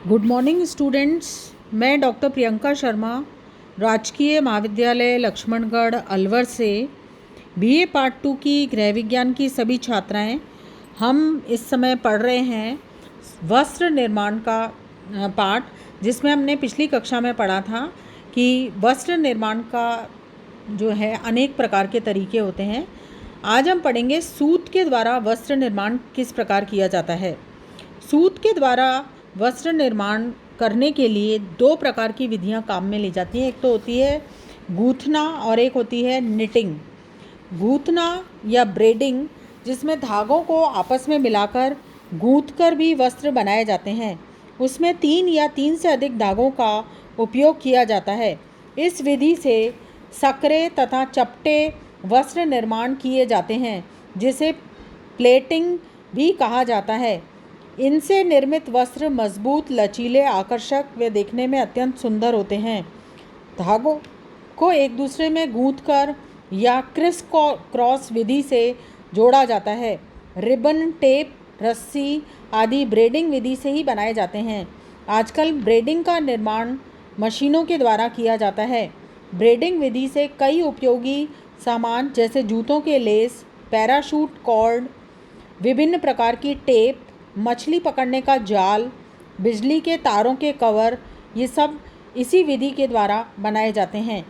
Good morning students. मैं doctor Priyanka Sharma राजकीय महाविद्यालय लक्ष्मणगढ़ अलवर से बीए पार्ट 2 की गृह विज्ञान की सभी छात्राएं हम इस समय पढ़ रहे हैं वस्त्र निर्माण का पाठ, जिसमें हमने पिछली कक्षा में पढ़ा था कि वस्त्र निर्माण का जो है अनेक प्रकार के तरीके होते हैं। आज हम पढ़ेंगे सूत के द्वारा वस्त्र निर्माण किस प्रकार किया जाता है। सूत के द्वारा वस्त्र निर्माण करने के लिए दो प्रकार की विधियां काम में ली जाती हैं। एक तो होती है गूंथना और एक होती है निटिंग। गूंथना या ब्रेडिंग, जिसमें धागों को आपस में मिलाकर गूंथकर भी वस्त्र बनाए जाते हैं, उसमें 3 या 3 से अधिक धागों का उपयोग किया जाता है। इस विधि से सकरे तथा चपटे वस्त्र निर्माण किए जाते हैं, जिसे प्लेटिंग भी कहा जाता है। इनसे निर्मित वस्त्र मजबूत, लचीले, आकर्षक व देखने में अत्यंत सुंदर होते हैं। धागों को एक दूसरे में गूंथकर या क्रिस क्रॉस विधि से जोड़ा जाता है। रिबन, टेप, रस्सी आदि ब्रेडिंग विधि से ही बनाए जाते हैं। आजकल ब्रेडिंग का निर्माण मशीनों के द्वारा किया जाता है। ब्रेडिंग विधि से कई उपयोगी सामान जैसे जूतों के लेस, पैराशूट कॉर्ड, विभिन्न प्रकार की टेप, मछली पकड़ने का जाल, बिजली के तारों के कवर, ये सब इसी विधि के द्वारा बनाए जाते हैं।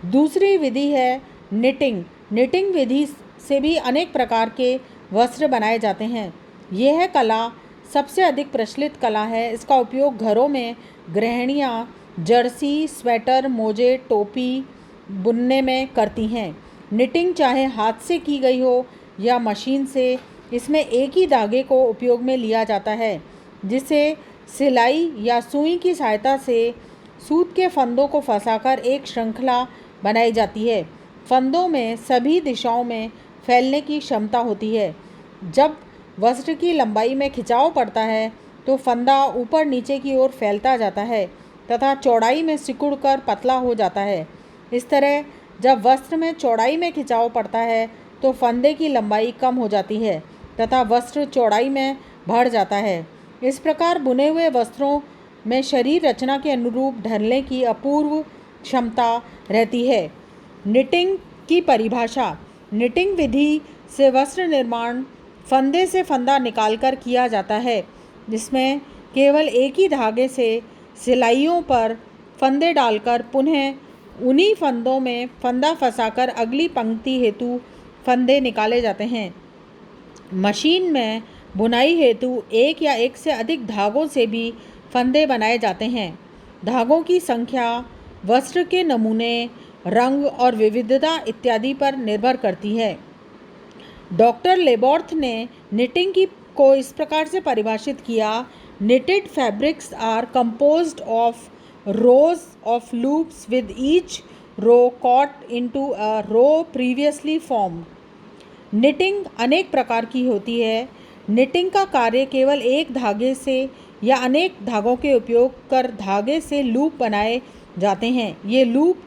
दूसरी विधि है निटिंग। निटिंग विधि से भी अनेक प्रकार के वस्त्र बनाए जाते हैं। यह कला सबसे अधिक प्रचलित कला है। इसका उपयोग घरों में गृहिणियाँ जर्सी, स्वेटर, मोजे, टोपी बुनने में करती हैं। निटिंग चाहे हाथ से की गई हो या मशीन से, इसमें एक ही धागे को उपयोग में लिया जाता है, जिसे सिलाई या सुई की सहायता से सूत के फंदों को फंसाकर एक श्रृंखला बनाई जाती है। फंदों में सभी दिशाओं में फैलने की क्षमता होती है। जब वस्त्र की लंबाई में खिंचाव पड़ता है तो फंदा ऊपर नीचे की ओर फैलता जाता है तथा चौड़ाई में सिकुड़कर पतला हो जाता है। इस तरह जब वस्त्र में चौड़ाई में खिंचाव पड़ता है तो फंदे की लंबाई कम हो जाती है तथा वस्त्र चौड़ाई में बढ़ जाता है। इस प्रकार बुने हुए वस्त्रों में शरीर रचना के अनुरूप ढलने की अपूर्व क्षमता रहती है। निटिंग की परिभाषा। निटिंग विधि से वस्त्र निर्माण फंदे से फंदा निकालकर किया जाता है, जिसमें केवल एक ही धागे से सिलाइयों पर फंदे डालकर पुनः उन्हीं फंदों में फंदा फंसाकर अगली पंक्ति हेतु फंदे निकाले जाते हैं। मशीन में बुनाई हेतु एक या एक से अधिक धागों से भी फंदे बनाए जाते हैं। धागों की संख्या वस्त्र के नमूने, रंग और विविधता इत्यादि पर निर्भर करती है। डॉक्टर लेबॉर्थ ने निटिंग को इस प्रकार से परिभाषित किया: knitted fabrics are composed of rows of loops with each row caught into a row previously formed. Knitting अनेक प्रकार की होती है। निटिंग का कार्य केवल एक धागे से या अनेक धागों के उपयोग कर धागे से लूप बनाए जाते हैं। ये लूप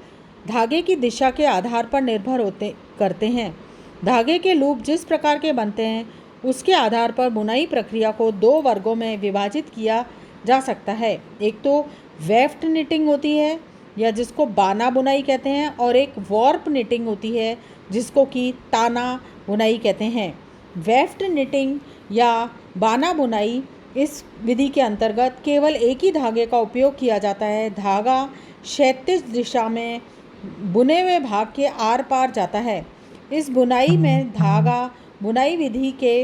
धागे की दिशा के आधार पर निर्भर करते हैं। धागे के लूप जिस प्रकार के बनते हैं, उसके आधार पर बुनाई प्रक्रिया को 2 वर्गों में विभाजित किया जा सकता है। एक तो वेफ्ट निटिंग होती है, या जिसको बाना बुनाई कहते हैं, और एक वॉर्प निटिंग होती है, जिसको कि ताना बुनाई कहते हैं। वेफ्ट निटिंग या बाना बुनाई, इस विधि के अंतर्गत केवल एक ही धागे का उपयोग किया जाता है। धागा क्षैतिज दिशा में बुने हुए भाग के आर पार जाता है। इस बुनाई में धागा बुनाई विधि के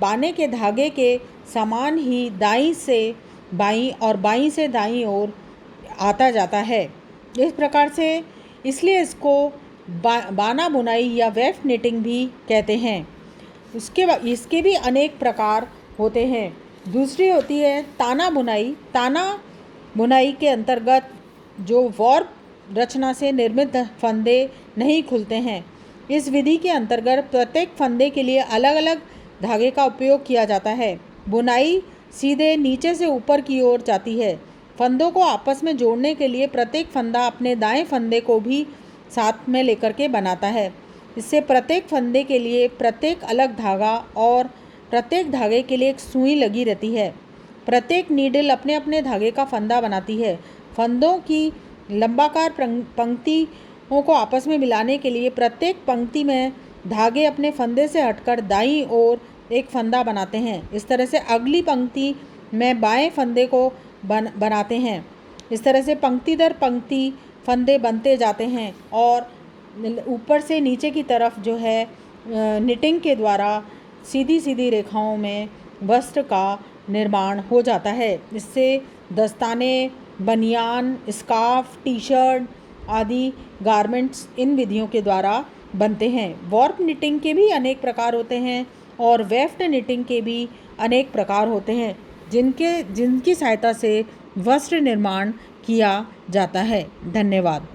बाने के धागे के समान ही दाईं से बाईं और बाईं से दाईं ओर आता जाता है। इस प्रकार से इसलिए इसको बाना बुनाई या वेफ्ट निटिंग भी कहते हैं। इसके भी अनेक प्रकार होते हैं। दूसरी होती है ताना बुनाई। ताना बुनाई के अंतर्गत जो वॉर्प रचना से निर्मित फंदे नहीं खुलते हैं। इस विधि के अंतर्गत प्रत्येक फंदे के लिए अलग अलग धागे का उपयोग किया जाता है। बुनाई सीधे नीचे से ऊपर की ओर जाती है। फंदों को आपस में जोड़ने के लिए प्रत्येक फंदा अपने दाएं फंदे को भी साथ में लेकर के बनाता है। इससे प्रत्येक फंदे के लिए प्रत्येक अलग धागा और प्रत्येक धागे के लिए एक सुई लगी रहती है। प्रत्येक नीडल अपने अपने धागे का फंदा बनाती है। फंदों की लंबाकार पंक्तियों को आपस में मिलाने के लिए प्रत्येक पंक्ति में धागे अपने फंदे से हटकर दाईं ओर एक फंदा बनाते हैं। इस तरह से अगली पंक्ति में बाएं फंदे को बनाते हैं। इस तरह से पंक्ति दर पंक्ति फंदे बनते जाते हैं और ऊपर से नीचे की तरफ जो है निटिंग के द्वारा सीधी सीधी रेखाओं में वस्त्र का निर्माण हो जाता है। इससे दस्ताने, बनियान, स्कार्फ, टी शर्ट आदि गारमेंट्स इन विधियों के द्वारा बनते हैं। वॉर्प निटिंग के भी अनेक प्रकार होते हैं और वेफ्ट निटिंग के भी अनेक प्रकार होते हैं जिनकी सहायता से वस्त्र निर्माण किया जाता है। धन्यवाद।